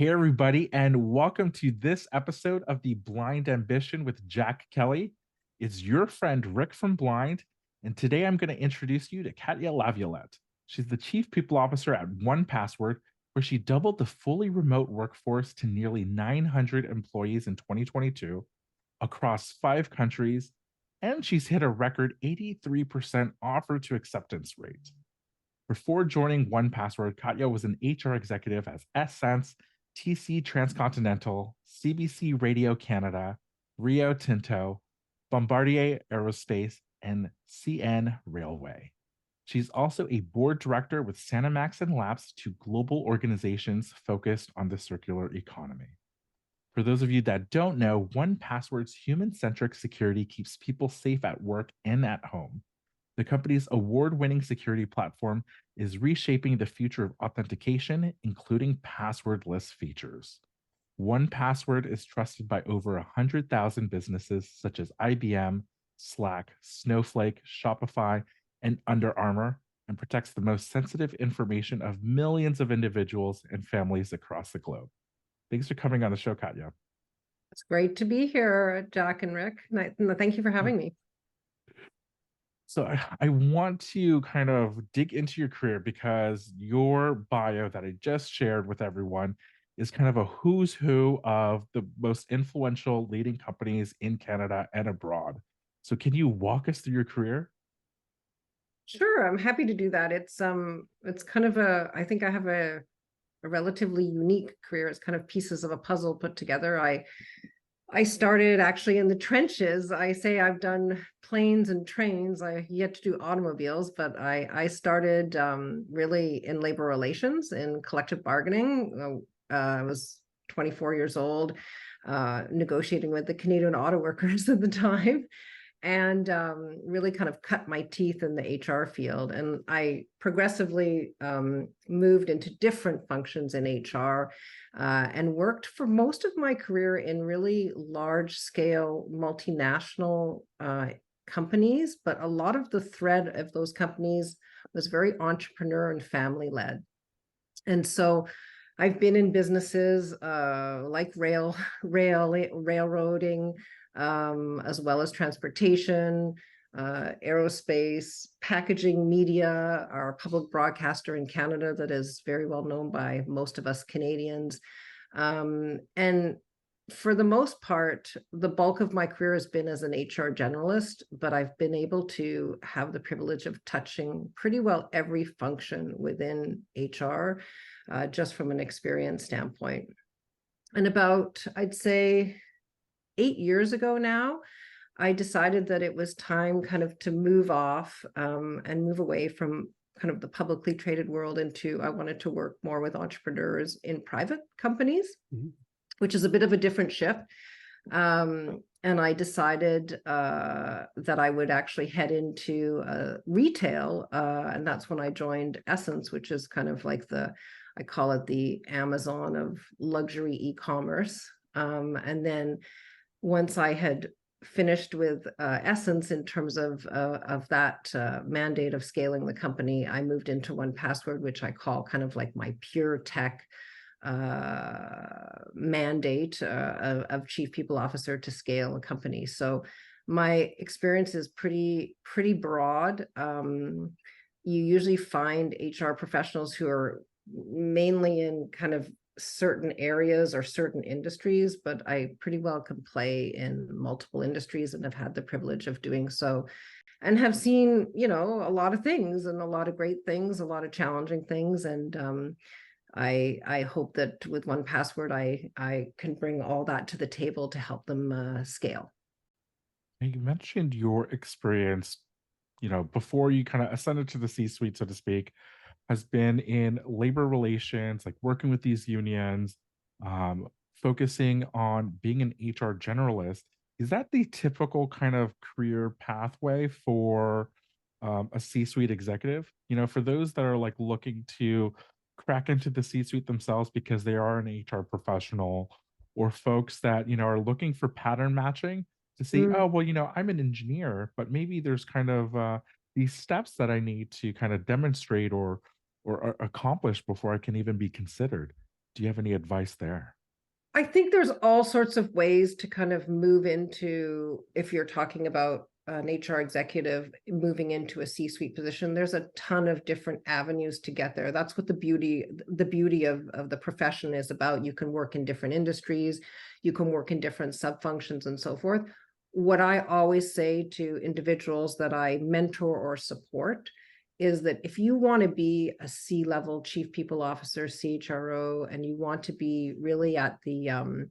Hey, everybody, and welcome to this episode of The Blind Ambition with Jack Kelly. It's your friend Rick from Blind, and today I'm going to introduce you to Katya Laviolette. She's the Chief People Officer at 1Password, where she doubled the fully remote workforce to nearly 900 employees in 2022 across 5 countries, and she's hit a record 83% offer to acceptance rate. Before joining 1Password, Katya was an HR executive at Essence, TC Transcontinental, CBC Radio Canada, Rio Tinto, Bombardier Aerospace, and CN Railway. She's also a board director with Sanamax and Labs, two global organizations focused on the circular economy. For those of you that don't know, 1Password's human-centric security keeps people safe at work and at home. The company's award-winning security platform is reshaping the future of authentication, including passwordless features. 1Password is trusted by over 100,000 businesses such as IBM, Slack, Snowflake, Shopify, and Under Armour, and protects the most sensitive information of millions of individuals and families across the globe. Thanks for coming on the show, Katya. It's great to be here, Jack and Rick. Thank you for having me. So I want to kind of dig into your career because your bio that I just shared with everyone is kind of a who's who of the most influential leading companies in Canada and abroad. So can you walk us through your career? Sure, I'm happy to do that. It's kind of I think I have a relatively unique career. It's kind of pieces of a puzzle put together. I started actually in the trenches. I say I've done planes and trains. I yet to do automobiles, but I started really in labor relations, in collective bargaining. I was 24 years old, negotiating with the Canadian auto workers at the time, and really kind of cut my teeth in the HR field. And I progressively moved into different functions in HR and worked for most of my career in really large scale multinational companies. But a lot of the thread of those companies was very entrepreneur and family led. And so I've been in businesses like railroading, as well as transportation, aerospace, packaging, media, our public broadcaster in Canada that is very well known by most of us Canadians. And for the most part, the bulk of my career has been as an HR generalist, but I've been able to have the privilege of touching pretty well every function within HR, just from an experience standpoint. And about, I'd say, 8 years ago now, I decided that it was time kind of to move off and move away from kind of the publicly traded world into, I wanted to work more with entrepreneurs in private companies, which is a bit of a different shift. And I decided that I would actually head into retail. And that's when I joined Essence, which is kind of like I call it the Amazon of luxury e-commerce. And then once I had finished with Essence in terms of that mandate of scaling the company, I moved into 1Password, which I call kind of like my pure tech mandate of chief people officer to scale a company. So my experience is pretty broad. You usually find HR professionals who are mainly in kind of certain areas or certain industries, but I pretty well can play in multiple industries and have had the privilege of doing so, and have seen, a lot of things and a lot of great things, a lot of challenging things. And I hope that with 1Password, I can bring all that to the table to help them scale. You mentioned your experience, before you kind of ascended to the C-suite, so to speak, has been in labor relations, like working with these unions, focusing on being an HR generalist. Is that the typical kind of career pathway for a C-suite executive? For those that are like looking to crack into the C-suite themselves because they are an HR professional, or folks that are looking for pattern matching to see, oh well, I'm an engineer, but maybe there's kind of these steps that I need to kind of demonstrate or accomplish before I can even be considered. Do you have any advice there? I think there's all sorts of ways to kind of move into, if you're talking about an HR executive moving into a C-suite position, there's a ton of different avenues to get there. That's what the beauty of the profession is about. You can work in different industries, you can work in different sub-functions and so forth. What I always say to individuals that I mentor or support is that if you want to be a C-level chief people officer, CHRO, and you want to be really at the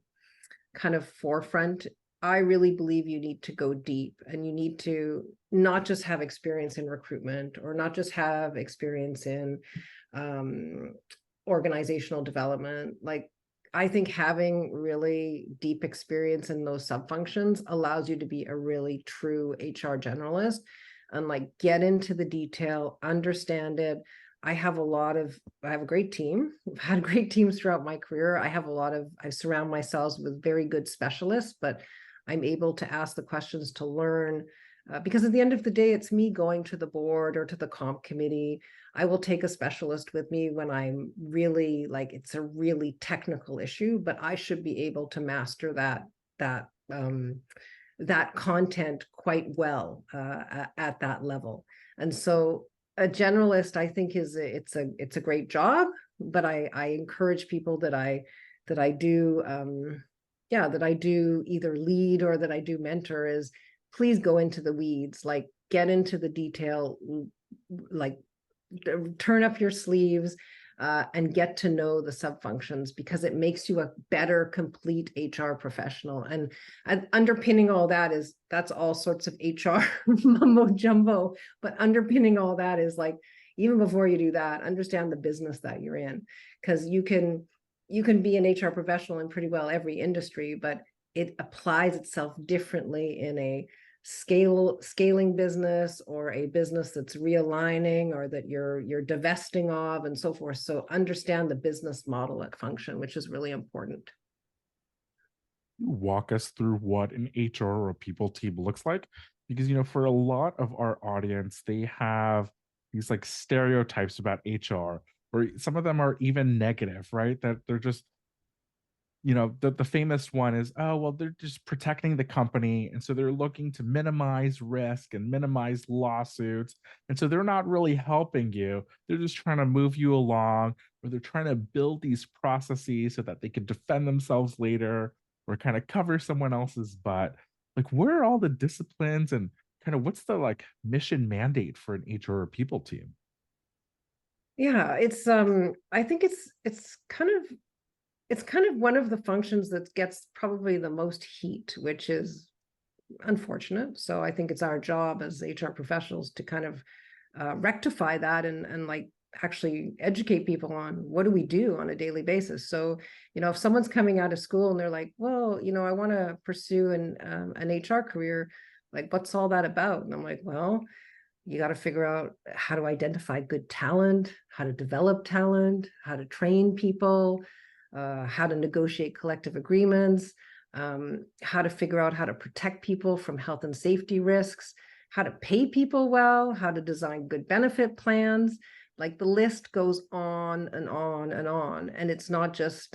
kind of forefront, I really believe you need to go deep, and you need to not just have experience in recruitment or not just have experience in organizational development. Like, I think having really deep experience in those sub-functions allows you to be a really true HR generalist and like get into the detail, understand it. I have a great team. I've had great teams throughout my career. I surround myself with very good specialists, but I'm able to ask the questions to learn, because at the end of the day, it's me going to the board or to the comp committee. I will take a specialist with me when I'm really like, it's a really technical issue, but I should be able to master that content quite well at that level. And so a generalist, I think, it's a great job, but I encourage people that I do that I do either lead or that I do mentor is, please go into the weeds, like get into the detail, like turn up your sleeves, and get to know the sub-functions, because it makes you a better complete HR professional. And underpinning all that is, that's all sorts of HR mumbo jumbo, but underpinning all that is like, even before you do that, understand the business that you're in, because you can be an HR professional in pretty well every industry, but it applies itself differently in a scaling business, or a business that's realigning, or that you're divesting of, and so forth. So understand the business model at function, which is really important. Walk us through what an HR or a people team looks like, because for a lot of our audience, they have these like stereotypes about HR, or some of them are even negative, right? That they're just, the famous one is, oh well, they're just protecting the company, and so they're looking to minimize risk and minimize lawsuits, and so they're not really helping you. They're just trying to move you along, or they're trying to build these processes so that they can defend themselves later, or kind of cover someone else's butt. Like, where are all the disciplines, and kind of what's the like mission mandate for an HR or people team? Yeah, I think it's kind of one of the functions that gets probably the most heat, which is unfortunate. So I think it's our job as HR professionals to kind of rectify that, and like actually educate people on what do we do on a daily basis. So, if someone's coming out of school and they're like, well, I want to pursue an HR career, like, what's all that about? And I'm like, well, you got to figure out how to identify good talent, how to develop talent, how to train people, how to negotiate collective agreements, how to figure out how to protect people from health and safety risks, how to pay people well, how to design good benefit plans. Like, the list goes on and on and on. And it's not just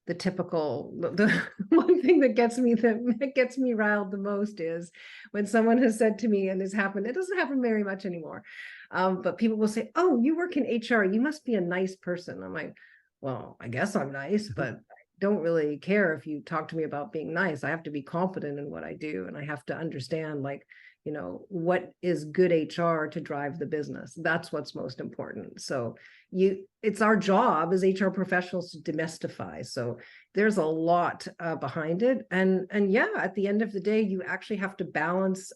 the typical, the one thing that gets me riled the most is when someone has said to me, and this happened, it doesn't happen very much anymore, but people will say, oh, you work in HR, you must be a nice person. I'm like, well, I guess I'm nice, but I don't really care if you talk to me about being nice. I have to be confident in what I do, and I have to understand, like, what is good HR to drive the business. That's what's most important. So it's our job as HR professionals to demystify. So there's a lot behind it. And yeah, at the end of the day, you actually have to balance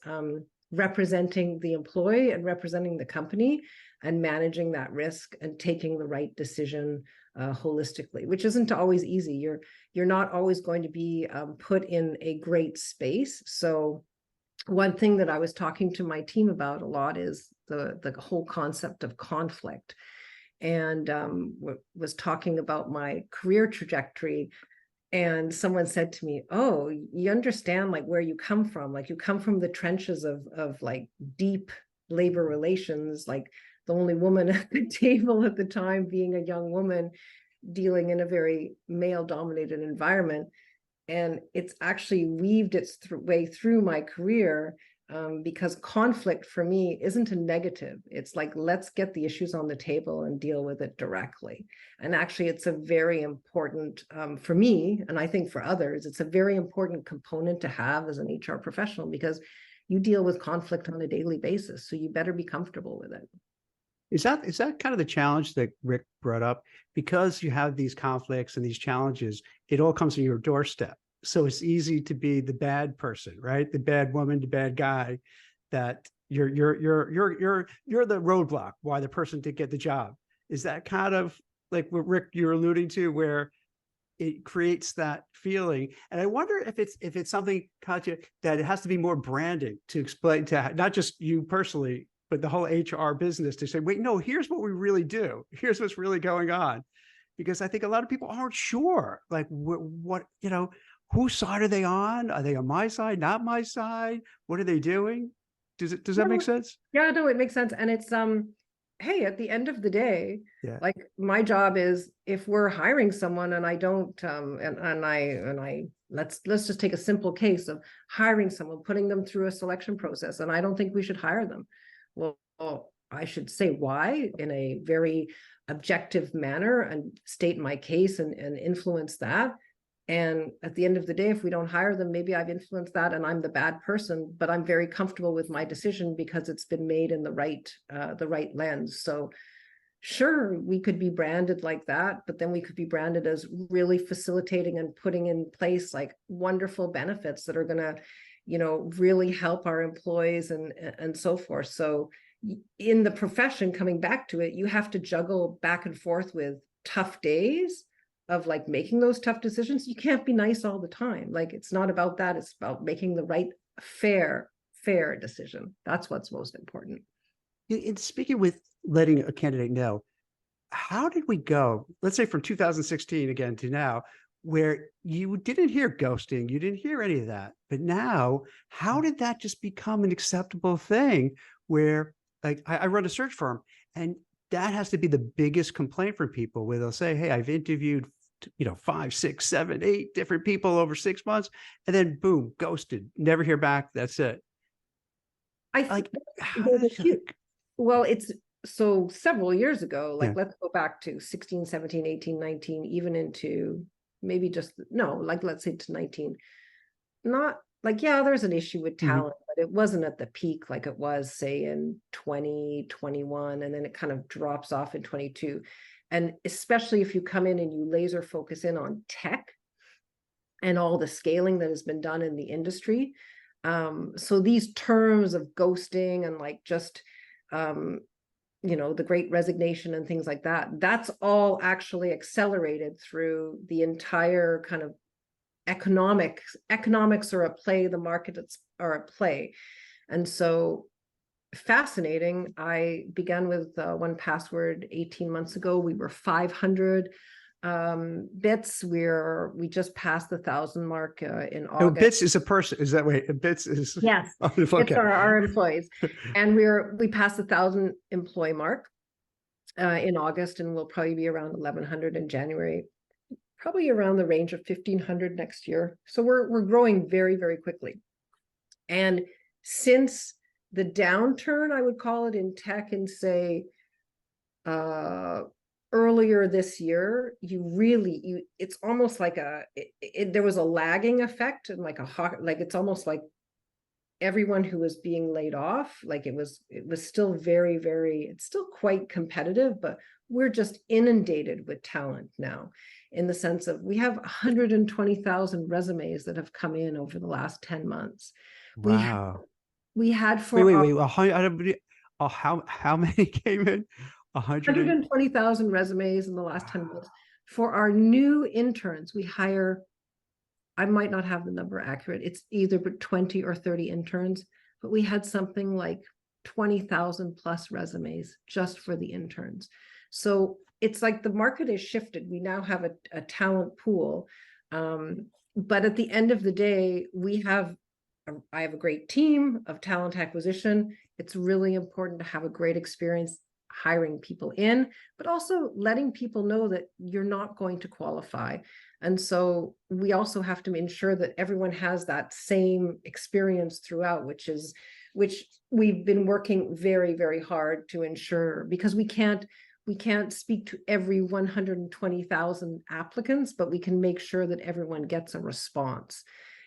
representing the employee and representing the company, and managing that risk and taking the right decision holistically, which isn't always easy. You're not always going to be put in a great space. So one thing that I was talking to my team about a lot is the whole concept of conflict, and was talking about my career trajectory. And someone said to me, oh, you understand like where you come from, like you come from the trenches of like deep labor relations, like the only woman at the table at the time being a young woman, dealing in a very male dominated environment. And it's actually weaved its way through my career, because conflict for me isn't a negative. It's like, let's get the issues on the table and deal with it directly. And actually, it's a very important, for me, and I think for others, it's a very important component to have as an HR professional, because you deal with conflict on a daily basis. So you better be comfortable with it. Is that kind of the challenge that Rick brought up? Because you have these conflicts and these challenges, it all comes to your doorstep. So it's easy to be the bad person, right? The bad woman, the bad guy, that you're the roadblock why the person did get the job. Is that kind of like what Rick you're alluding to, where it creates that feeling? And I wonder if it's something, Katya, that it has to be more branding to explain to not just you personally, but the whole HR business, to say, wait, no, here's what we really do. Here's what's really going on. Because I think a lot of people aren't sure, like what, whose side are they on? Are they on my side, not my side? What are they doing? Does that make sense? Yeah, no, it makes sense. And it's, hey, at the end of the day, Yeah. like my job is, if we're hiring someone and I don't, let's just take a simple case of hiring someone, putting them through a selection process, and I don't think we should hire them. Well, I should say why in a very objective manner and state my case and influence that. And at the end of the day, if we don't hire them, maybe I've influenced that and I'm the bad person, but I'm very comfortable with my decision because it's been made in the right lens. So sure, we could be branded like that, but then we could be branded as really facilitating and putting in place like wonderful benefits that are going to, really help our employees and so forth. So in the profession, coming back to it, you have to juggle back and forth with tough days of like making those tough decisions. You can't be nice all the time. Like, it's not about that. It's about making the right, fair decision. That's what's most important. In speaking with letting a candidate know, how did we go, let's say from 2016 again to now, where you didn't hear ghosting, you didn't hear any of that, but now, how did that just become an acceptable thing where, like, I run a search firm, and that has to be the biggest complaint from people, where they'll say, hey, I've interviewed 5, 6, 7, 8 different people over 6 months, and then boom, ghosted, never hear back. That's it. I think well, it's so several years ago, like, let's go back to 16, 17, 18, 19, even into maybe let's say to 19. Not like, yeah, there's an issue with talent, but it wasn't at the peak like it was, say, in 2021, and then it kind of drops off in 22. And especially if you come in and you laser focus in on tech and all the scaling that has been done in the industry. So these terms of ghosting and like just, the great resignation and things like that, that's all actually accelerated through the entire kind of economics are at play, the markets are at play. And so fascinating. I began with 1Password 18 months ago. We were 500 bits. We just passed the 1,000 mark in August. Oh, bits is a person, is that way? Bits is, yes, okay. It's our employees. And we passed the 1,000 employee mark in August, and we'll probably be around 1,100 in January, probably around the range of 1,500 next year. So we're growing very, very quickly. And since the downturn, I would call it, in tech, and say earlier this year, it's almost like there was a lagging effect, and like it's almost like everyone who was being laid off, like it was still very, very, it's still quite competitive, but we're just inundated with talent now, in the sense of we have 120,000 resumes that have come in over the last 10 months. Wow. We had for wait. How many came in? 120,000 resumes in the last 10 months. For our new interns, we hire, I might not have the number accurate, it's either 20 or 30 interns, but we had something like 20,000 plus resumes just for the interns. So it's like the market has shifted. We now have a talent pool. But at the end of the day, I have a great team of talent acquisition. It's really important to have a great experience hiring people in, but also letting people know that you're not going to qualify. And so we also have to ensure that everyone has that same experience throughout, which we've been working very, very hard to ensure, because we can't speak to every 120,000 applicants, but we can make sure that everyone gets a response.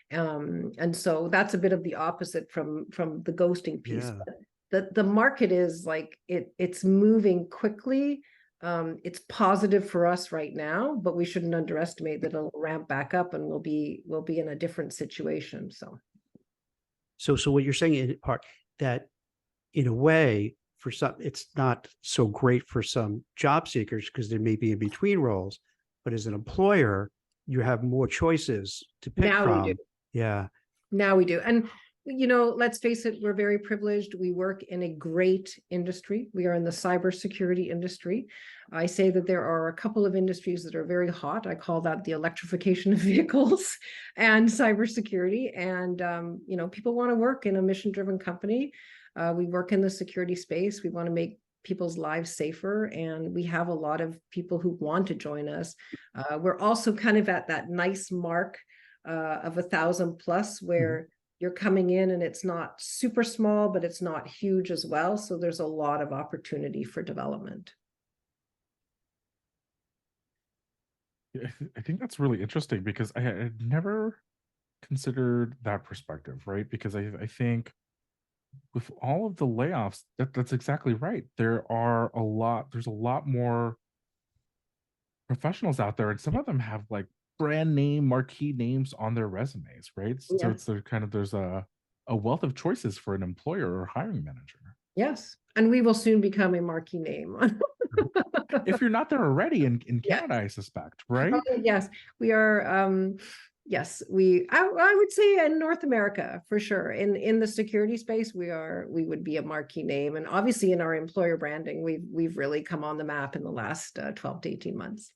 And so that's a bit of the opposite from the ghosting piece. Yeah. But the market is like, it's moving quickly. It's positive for us right now, but we shouldn't underestimate that it'll ramp back up, and we'll be in a different situation. So what you're saying in part that in a way, for some, it's not so great for some job seekers because they may be in between roles, but as an employer, you have more choices to pick Now we do. from. Yeah. Now we do. And, let's face it, we're very privileged. We work in a great industry. We are in the cybersecurity industry. I say that there are a couple of industries that are very hot. I call that the electrification of vehicles and cybersecurity. And, people want to work in a mission-driven company. We work in the security space. We want to make people's lives safer, and we have a lot of people who want to join us. We're also kind of at that nice mark of 1,000 plus, where you're coming in and it's not super small, but it's not huge as well. So there's a lot of opportunity for development. I think that's really interesting because I had never considered that perspective, right? Because I think with all of the layoffs, that's exactly right. There's a lot more professionals out there, and some of them have like brand name marquee names on their resumes, right? So Yeah. it's there's a wealth of choices for an employer or hiring manager. Yes. And we will soon become a marquee name. If you're not there already in Yes. Canada, I suspect, right? Yes, we are. Yes, I would say in North America for sure. In the security space, we would be a marquee name, and obviously in our employer branding, we've really come on the map in the last 12 to 18 months.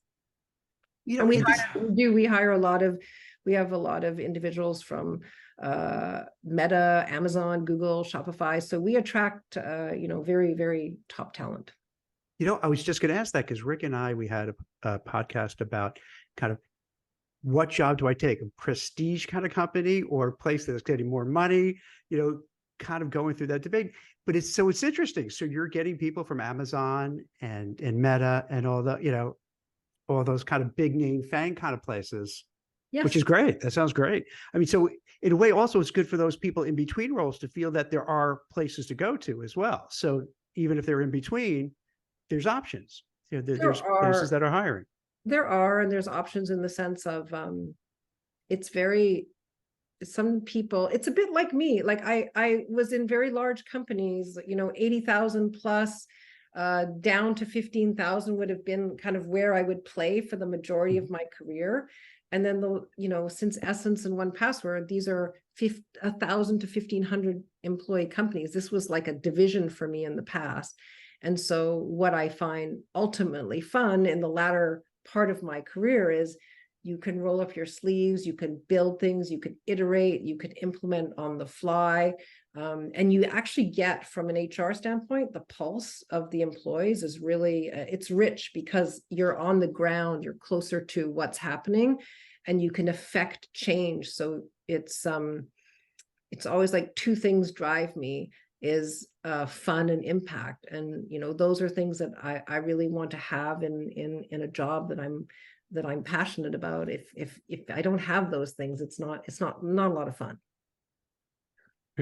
And we hire a lot of, we have a lot of individuals from Meta, Amazon, Google, Shopify. So we attract very, very top talent. I was just going to ask that because Rick and I, we had a podcast about kind of what job do I take, a prestige kind of company or a place that's getting more money, kind of going through that debate. But it's interesting. So you're getting people from Amazon and Meta and all the, all those kind of big name FANG kind of places, Yes. Which is great. That sounds great. I mean, so in a way, also it's good for those people in between roles to feel that there are places to go to as well. So even if they're in between, there's options. There's places that are hiring. There are, and there's options in the sense of some people, it's a bit like me. Like I was in very large companies, 80,000 plus, down to 15,000 would have been kind of where I would play for the majority of my career. And then since Essence and 1Password, these are 1,000 to 1,500 employee companies. This was like a division for me in the past. And so what I find ultimately fun in the latter part of my career is you can roll up your sleeves, you can build things, you can iterate, you can implement on the fly. And you actually get, from an HR standpoint, the pulse of the employees is really, it's rich because you're on the ground, you're closer to what's happening, and you can affect change. So it's always like two things drive me, is fun and impact. And, those are things that I really want to have in a job that I'm passionate about. If I don't have those things, it's not a lot of fun.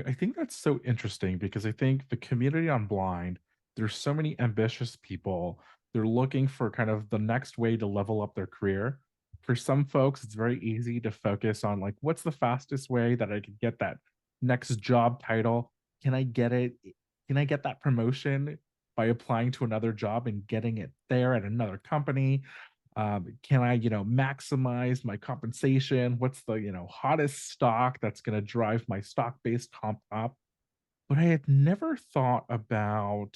I think that's so interesting because I think the community on Blind, there's so many ambitious people. They're looking for kind of the next way to level up their career. For some folks, it's very easy to focus on like, what's the fastest way that I could get that next job title? Can I get it? Can I get that promotion by applying to another job and getting it there at another company? Can I, maximize my compensation? What's the, hottest stock that's going to drive my stock-based comp up? But I had never thought about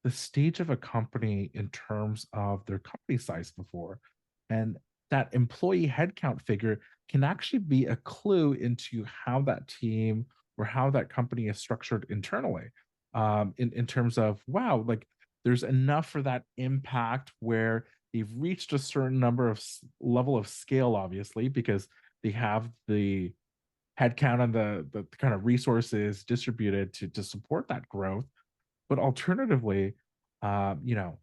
the stage of a company in terms of their company size before. And that employee headcount figure can actually be a clue into how that team or how that company is structured internally. In terms of, wow, like there's enough for that impact where they've reached a certain number of level of scale, obviously, because they have the headcount and the kind of resources distributed to support that growth. But alternatively, you know,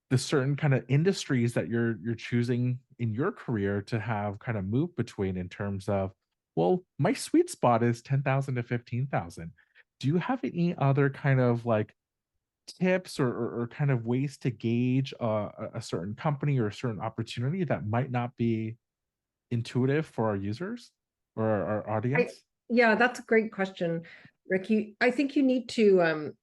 the certain kind of industries that you're choosing in your career to have kind of move between in terms of, well, my sweet spot is 10,000 to 15,000. Do you have any other kind of like tips or kind of ways to gauge a certain company or a certain opportunity that might not be intuitive for our users or our I, audience? yeah, that's a great question, Ricky. I think you need to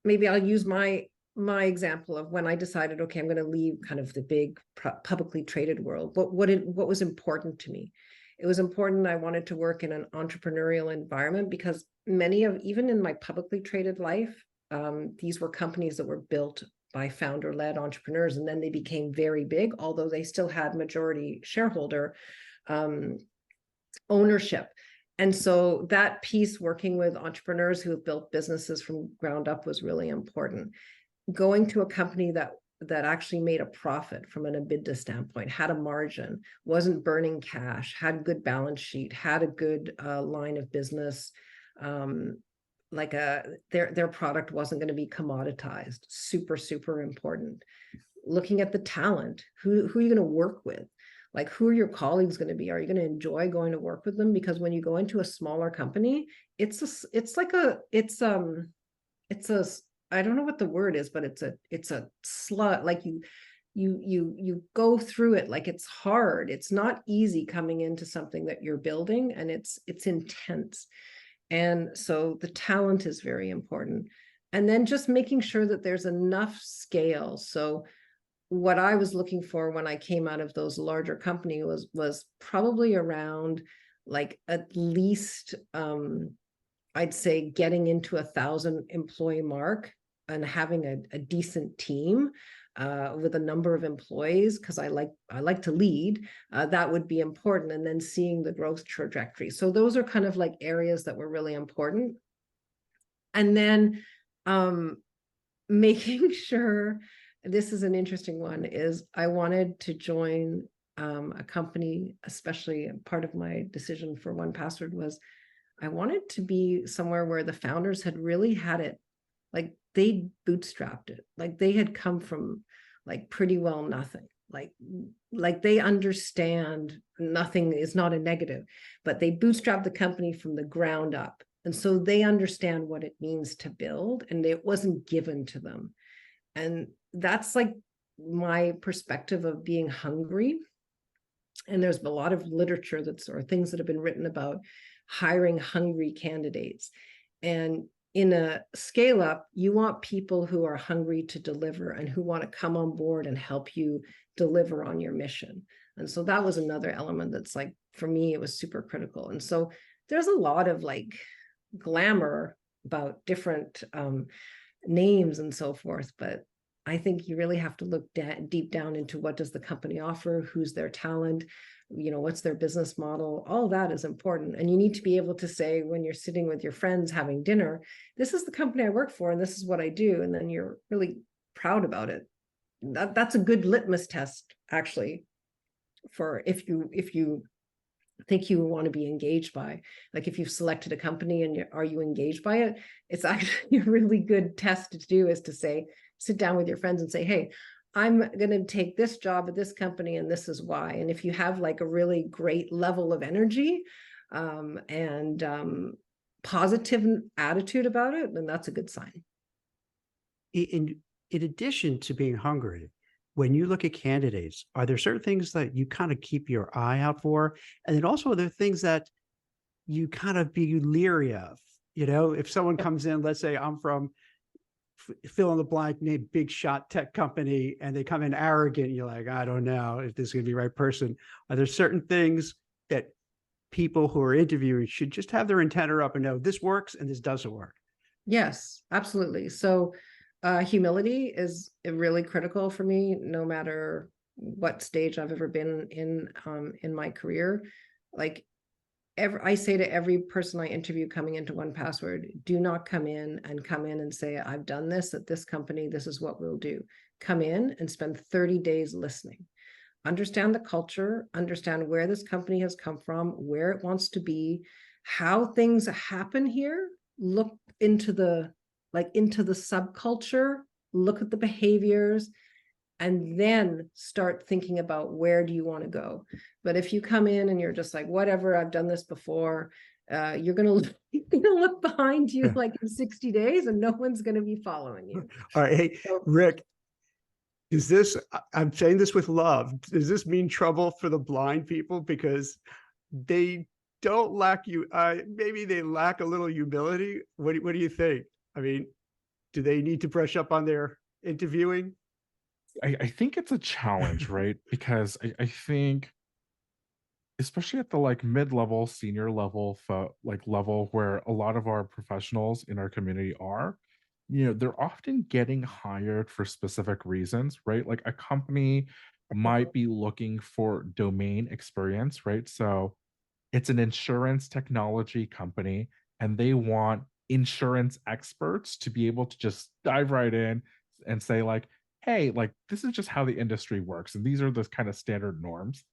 maybe I'll use my example of when I decided, okay, I'm going to leave kind of the big publicly traded world. What was important to me? It was important. I wanted to work in an entrepreneurial environment because many of, even in my publicly traded life, these were companies that were built by founder-led entrepreneurs, and then they became very big, although they still had majority shareholder ownership. And so that piece, working with entrepreneurs who have built businesses from ground up, was really important. Going to a company that actually made a profit from an EBITDA standpoint, had a margin, wasn't burning cash, had good balance sheet, had a good line of business, like their product wasn't going to be commoditized. Super important. Looking at the talent, who are you going to work with? Like, who are your colleagues going to be? Are you going to enjoy going to work with them? Because when you go into a smaller company, it's I don't know what the word is, but it's a slut. Like you go through it, like it's hard. It's not easy coming into something that you're building, and it's intense. And so the talent is very important. And then just making sure that there's enough scale. So what I was looking for when I came out of those larger company was probably around like at least I'd say getting into 1,000 employee mark and having a decent team with a number of employees, because I like to lead. That would be important, and then seeing the growth trajectory. So those are kind of like areas that were really important. And then making sure, this is an interesting one, is I wanted to join a company, especially part of my decision for 1Password was I wanted to be somewhere where the founders had really had it, like they bootstrapped it, like they had come from like pretty well nothing, like they understand nothing is not a negative, but they bootstrapped the company from the ground up. And so they understand what it means to build, and it wasn't given to them. And that's like my perspective of being hungry. And there's a lot of literature or things that have been written about hiring hungry candidates. And in a scale up, you want people who are hungry to deliver and who want to come on board and help you deliver on your mission. And so that was another element that's like, for me, it was super critical. And so there's a lot of like glamour about different names and so forth, but I think you really have to look deep down into what does the company offer, who's their talent, what's their business model. All that is important. And you need to be able to say, when you're sitting with your friends having dinner, this is the company I work for and this is what I do, and then you're really proud about it. That's a good litmus test, actually, for if you think you want to be engaged by. Like, if you've selected a company and are you engaged by it, it's actually a really good test to do, is to say, sit down with your friends and say, hey, I'm going to take this job at this company and this is why. And if you have like a really great level of energy and positive attitude about it, then that's a good sign. In addition to being hungry, when you look at candidates, are there certain things that you kind of keep your eye out for? And then also, are there things that you kind of be leery of? If someone comes in, let's say I'm from fill in the blank name, big shot tech company, and they come in arrogant, you're like, I don't know if this is going to be the right person. Are there certain things that people who are interviewing should just have their antenna up and know this works and this doesn't work? Yes, absolutely. So humility is really critical for me, no matter what stage I've ever been in my career. Like, I say to every person I interview coming into 1Password, do not come in and say, I've done this at this company, this is what we'll do. Come in and spend 30 days listening. Understand the culture, understand where this company has come from, where it wants to be, how things happen here. Look into the subculture, look at the behaviors, and then start thinking about where do you want to go. But if you come in and you're just like, whatever, I've done this before, you're gonna look behind you like in 60 days and no one's gonna be following you. All right. Hey, So, Rick, is this, I'm saying this with love, does this mean trouble for the blind people? Because they don't lack you, maybe they lack a little humility. What do you think? I mean, do they need to brush up on their interviewing? I think it's a challenge, right? Because I think, especially at the like mid-level, senior level, like level where a lot of our professionals in our community are, they're often getting hired for specific reasons, right? Like a company might be looking for domain experience, right? So it's an insurance technology company and they want insurance experts to be able to just dive right in and say like, hey, like this is just how the industry works and these are the kind of standard norms.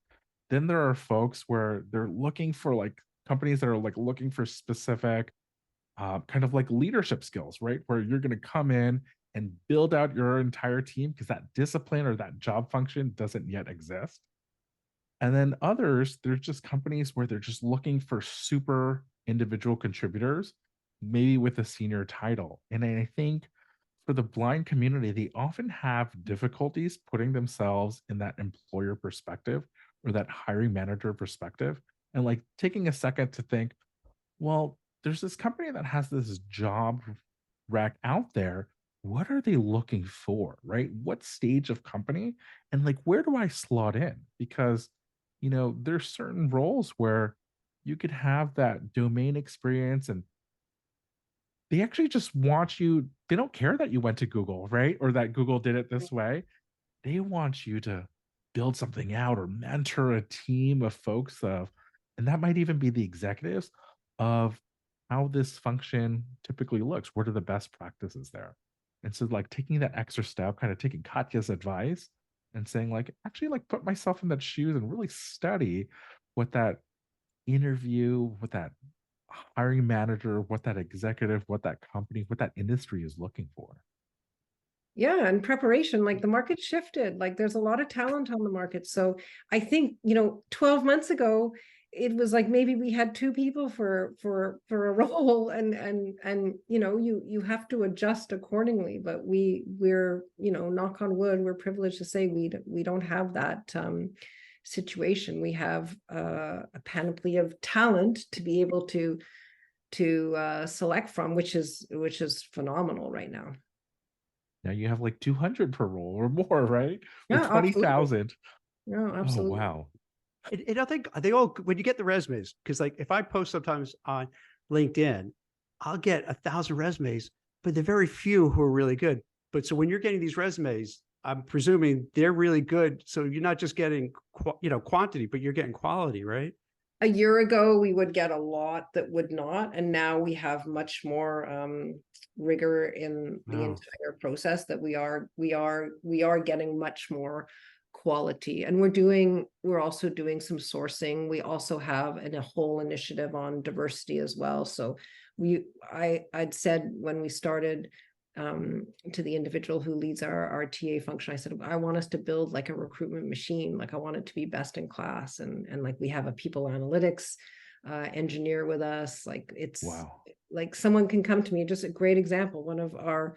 Then there are folks where they're looking for like companies that are like looking for specific kind of like leadership skills, right? Where you're going to come in and build out your entire team because that discipline or that job function doesn't yet exist. And then others, there's just companies where they're just looking for super individual contributors, maybe with a senior title. And I think for the blind community, they often have difficulties putting themselves in that employer perspective or that hiring manager perspective and like taking a second to think, well, there's this company that has this job rack out there. What are they looking for, right? What stage of company? And like, where do I slot in? Because, there's certain roles where you could have that domain experience and they actually just want you, they don't care that you went to Google, right? Or that Google did it this way. They want you to build something out or mentor a team of folks and that might even be the executives of how this function typically looks. What are the best practices there? And so like taking that extra step, kind of taking Katya's advice and saying like, actually like put myself in that shoes and really study what that interview, what that hiring manager, what that executive, what that company, what that industry is looking for. yeah, and preparation, like the market shifted, like there's a lot of talent on the market. So I think, 12 months ago, it was like maybe we had two people for a role and you have to adjust accordingly. But we're, knock on wood, we're privileged to say we don't have that situation. We have a panoply of talent to be able to select from, which is phenomenal right now. Now you have like 200 per role or more, right? Or Yeah, absolutely. 20,000. Yeah, Oh, absolutely. wow. And I think they all, when you get the resumes, because like if I post sometimes on LinkedIn, I'll get 1,000 resumes, but they're very few who are really good. But so when you're getting these resumes, I'm presuming they're really good. So you're not just getting, quantity, but you're getting quality, right? A year ago, we would get a lot that would not, and now we have much more rigor in the Wow. entire process that we are getting much more quality. And we're also doing some sourcing. We also have a whole initiative on diversity as well. So I'd said when we started, to the individual who leads our TA function, I said, I want us to build like a recruitment machine. Like I want it to be best in class. And like we have a people analytics engineer with us. Like it's Wow. like someone can come to me, just a great example. One of our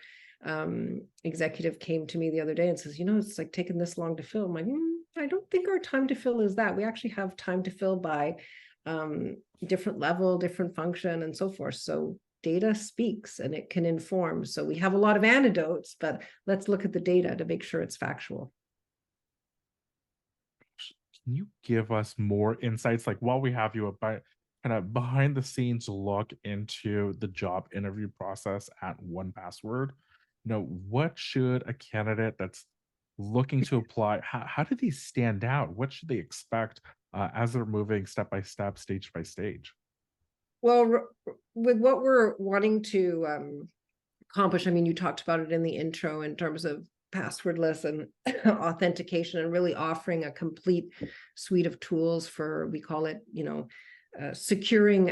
executive came to me the other day and says, it's like taking this long to fill. I'm like, I don't think our time to fill is that. We actually have time to fill by different level, different function, and so forth. So data speaks and it can inform. So we have a lot of anecdotes, but let's look at the data to make sure it's factual. Can you give us more insights, like while we have you about kind of behind the scenes look into the job interview process at 1Password? What should a candidate that's looking to apply, how do these stand out? What should they expect as they're moving step by step, stage by stage? Well, with what we're wanting to accomplish, I mean, you talked about it in the intro in terms of passwordless and authentication, and really offering a complete suite of tools for, we call it, securing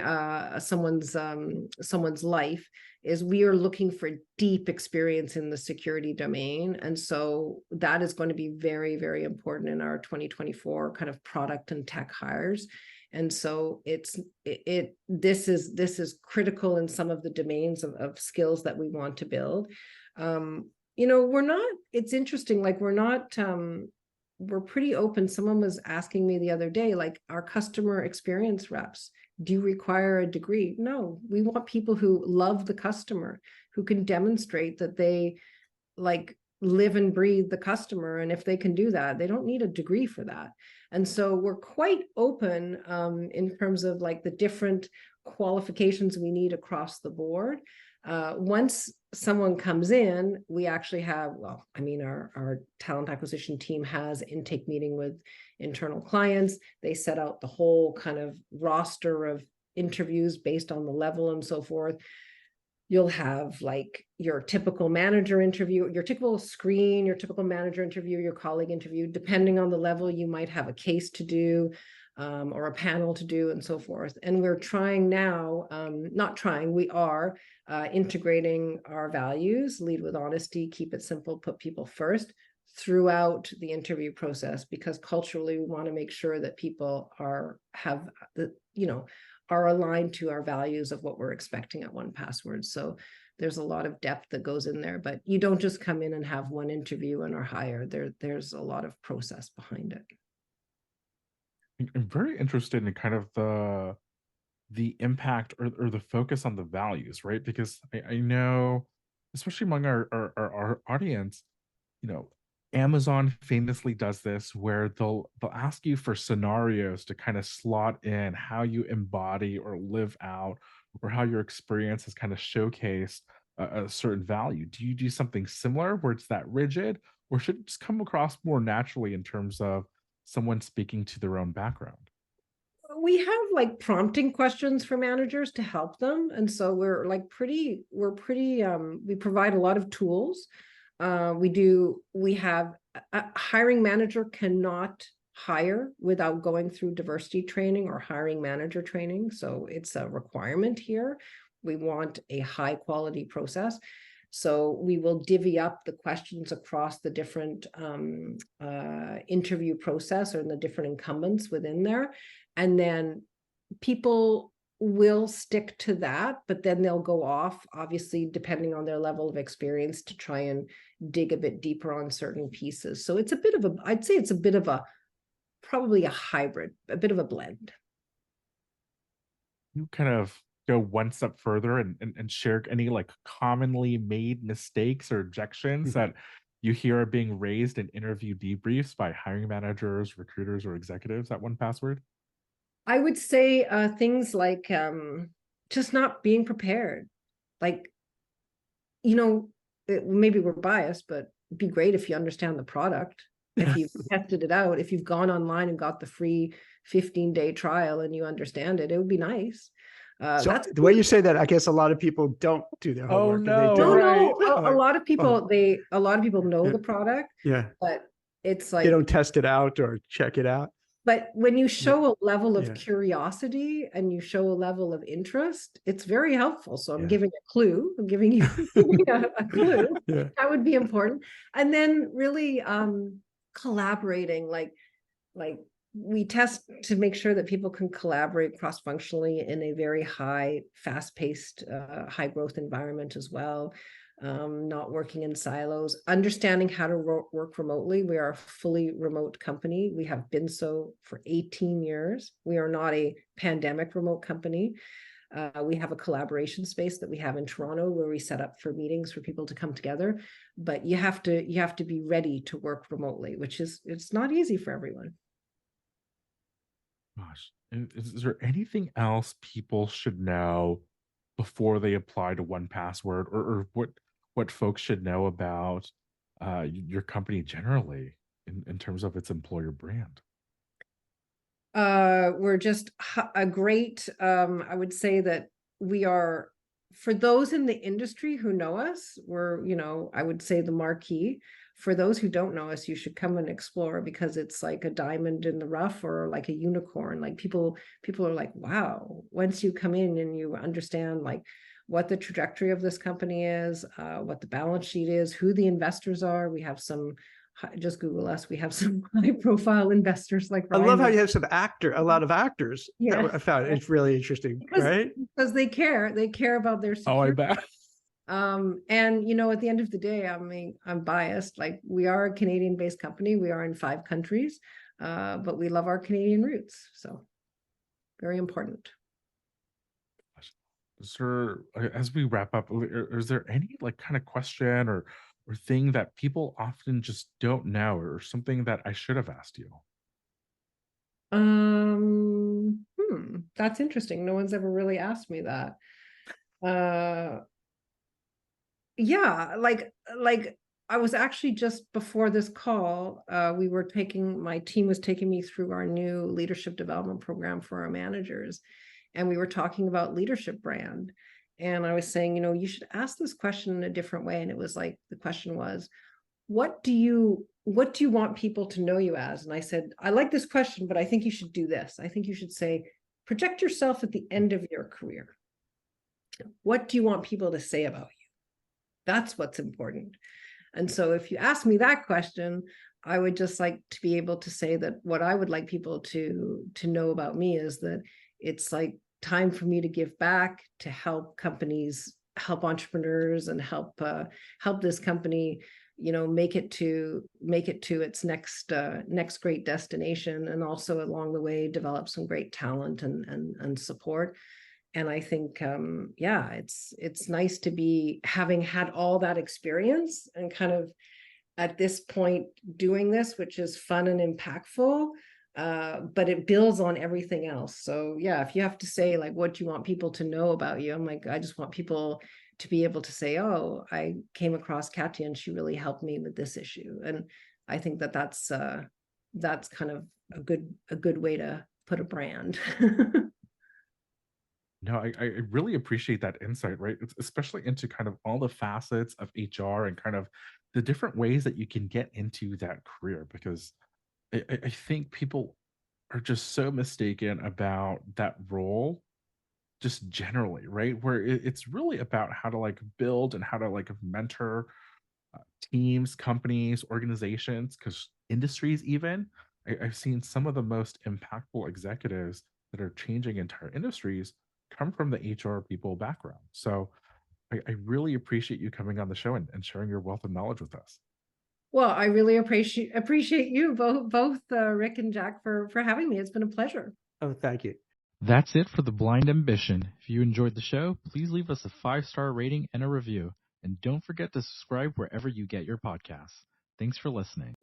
someone's life, is we are looking for deep experience in the security domain. And so that is going to be very, very important in our 2024 kind of product and tech hires. And so this is critical in some of the domains of skills that we want to build. It's interesting, like we're pretty open. Someone was asking me the other day, like, our customer experience reps, do you require a degree? No, we want people who love the customer, who can demonstrate that they like live and breathe the customer. And if they can do that, they don't need a degree for that. And so we're quite open in terms of like the different qualifications we need across the board. Once someone comes in, we actually have, our talent acquisition team has intake meeting with internal clients. They set out the whole kind of roster of interviews based on the level and so forth. You'll have like your typical manager interview, your typical screen, your typical manager interview, your colleague interview. Depending on the level, you might have a case to do or a panel to do and so forth. And we're trying now, we are integrating our values: lead with honesty, keep it simple, put people first, throughout the interview process, because culturally we want to make sure that people are aligned to our values of what we're expecting at 1Password. So there's a lot of depth that goes in there, but you don't just come in and have one interview and are hired. There's a lot of process behind it. I'm very interested in kind of the impact or the focus on the values, right? Because I know, especially among our audience, Amazon famously does this where they'll ask you for scenarios to kind of slot in how you embody or live out, or how your experience has kind of showcased a certain value. Do you do something similar where it's that rigid, or should it just come across more naturally in terms of someone speaking to their own background? We have like prompting questions for managers to help them. And so we provide a lot of tools. We have a hiring manager cannot hire without going through diversity training or hiring manager training. So it's a requirement here. We want a high quality process. So we will divvy up the questions across the different interview process, or in the different incumbents within there. And then people will stick to that, but then they'll go off, obviously, depending on their level of experience, to try and dig a bit deeper on certain pieces. So it's I'd say it's probably a hybrid, a bit of a blend. You kind of go one step further and share any like commonly made mistakes or objections that you hear are being raised in interview debriefs by hiring managers, recruiters, or executives at 1Password? I would say things like just not being prepared. Like, maybe we're biased, but it'd be great if you understand the product, if you've tested it out, if you've gone online and got the free 15-day trial and you understand it, it would be nice. So That's the way you say that, I guess a lot of people don't do their homework. No. A lot of people know the product. Yeah. But it's like they don't test it out or check it out. But when you show a level of curiosity and you show a level of interest, it's very helpful. So I'm giving a clue. I'm giving you a clue. That would be important. And then really collaborating, like we test to make sure that people can collaborate cross-functionally in a very high, fast-paced, high-growth environment as well. Not working in silos, understanding how to work remotely. We are a fully remote company. We have been so for 18 years. We are not a pandemic remote company. We have a collaboration space that we have in Toronto where we set up for meetings for people to come together. But you have to be ready to work remotely, it's not easy for everyone. Gosh, is there anything else people should know before they apply to 1Password, or what folks should know about your company generally in terms of its employer brand? We're just a great, I would say that we are, for those in the industry who know us, we're, I would say the marquee. For those who don't know us, you should come and explore, because it's like a diamond in the rough, or like a unicorn. Like people are like, wow, once you come in and you understand like what the trajectory of this company is, what the balance sheet is, who the investors are. We have some, just Google us. We have some high profile investors like I Ryan. love how you have a lot of actors. Yeah. I found it's really interesting, right? Because they care about their Oh, I security. bet. And at the end of the day, I mean, I'm biased. Like, we are a Canadian-based company. We are in 5 countries, but we love our Canadian roots. So very important. Sir, as we wrap up, is there any like kind of question or thing that people often just don't know, or something that I should have asked you? That's interesting. No one's ever really asked me that. Yeah, like I was actually, just before this call, my team was taking me through our new leadership development program for our managers, and we were talking about leadership brand. And I was saying, you should ask this question in a different way. And it was like, the question was, what do you want people to know you as? And I said, I like this question, but I think you should do this. I think you should say, project yourself at the end of your career. What do you want people to say about you? That's what's important. And so if you ask me that question, I would just like to be able to say that what I would like people to know about me is that it's like time for me to give back, to help companies, help entrepreneurs, and help this company, make it to its next great destination, and also along the way develop some great talent and support. And I think, yeah, it's nice to be, having had all that experience and kind of at this point doing this, which is fun and impactful, but it builds on everything else. So yeah, if you have to say like, what do you want people to know about you? I'm like, I just want people to be able to say, oh, I came across Katya and she really helped me with this issue. And I think that's kind of a good way to put a brand. No, I really appreciate that insight, right? Especially into kind of all the facets of HR and kind of the different ways that you can get into that career, because I think people are just so mistaken about that role, just generally, right? Where it's really about how to like build and how to like mentor teams, companies, organizations, because industries even. I've seen some of the most impactful executives that are changing entire industries come from the HR people background. So I really appreciate you coming on the show and sharing your wealth of knowledge with us. Well, I really appreciate you both Rick and Jack for having me. It's been a pleasure. Oh, thank you. That's it for The Blind Ambition. If you enjoyed the show, please leave us a 5-star rating and a review. And don't forget to subscribe wherever you get your podcasts. Thanks for listening.